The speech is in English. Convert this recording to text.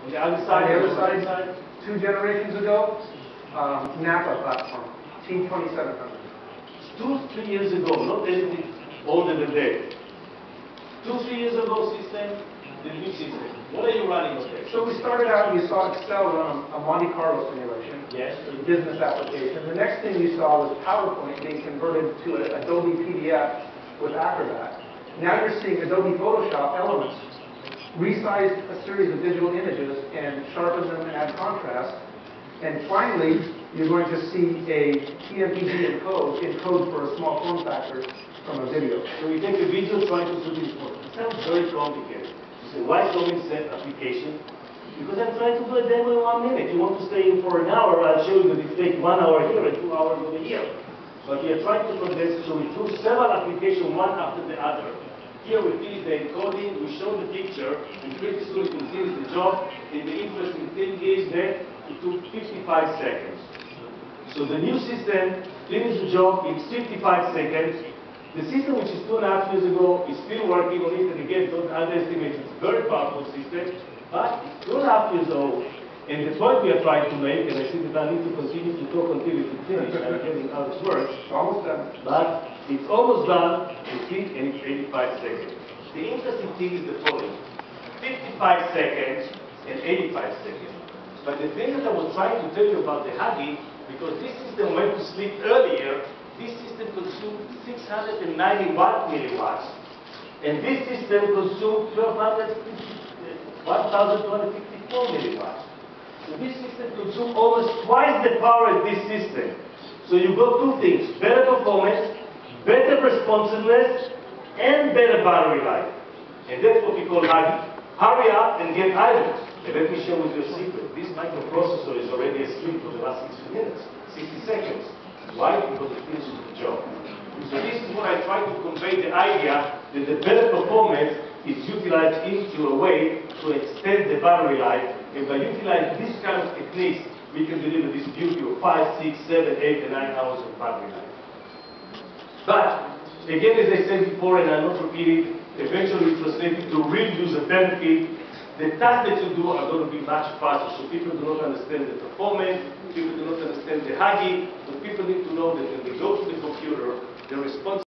On the other side, 2 generations ago, Napa platform, T2700. 2-3 years ago, not anything older than that. 2-3 years ago system, the new system. What are you running on there? So we started out, you saw Excel run a Monte Carlo simulation. Yes. A business application. The next thing you saw was PowerPoint being converted to an Adobe PDF with Acrobat. Now you're seeing Adobe Photoshop Elements resize a series of digital images and sharpen them and add contrast. And finally, you're going to see a TMPG encode for a small form factor from a video. So we take a video trying to do this one. It sounds very complicated. You say, why so many set application? Because I'm trying to do a demo in 1 minute. You want to stay in for an hour, I'll show you that it takes 1 hour here and 2 hours over here. But we are trying to condense it, so we do several applications one after the other. Here we finish the encoding, we show the picture, and pretty soon you can finish the job. And the interesting thing is that it took 55 seconds. So the new system finished the job in 55 seconds. The system which is 2.5 years ago is still working on it, and again, don't underestimate it. It's a very powerful system, but it's 2.5 years old. And the point we are trying to make, and I see that I need to continue to talk until it's finished, I'm getting how it works. Almost done. But it's almost done, you see, and it's 85 seconds. The interesting thing is the following: 55 seconds and 85 seconds. But the thing that I was trying to tell you about the Hugging, because this system went to sleep earlier, this system consumed 691 milliwatts. And this system consumed 1,254 milliwatts. So this system consumes almost twice the power as this system. So you got 2 things: better performance, better responsiveness, and better battery life. And that's what we call Hugging. Hurry up and get items. And let me share with you a secret. This microprocessor is already asleep for the last 60 minutes, 60 seconds. Why? Because it finishes the job. So this is what I try to convey, the idea that the better performance is utilized into a way to extend the battery life. And by utilizing this kind of techniques, we can deliver this beauty of 5, 6, 7, 8, and 9 hours of battery life. But, again, as I said before, and I'll not repeat it, eventually translated to real user benefit. The tasks that you do are going to be much faster, so people do not understand the performance, people do not understand the Hugging, but people need to know that when they go to the computer, the response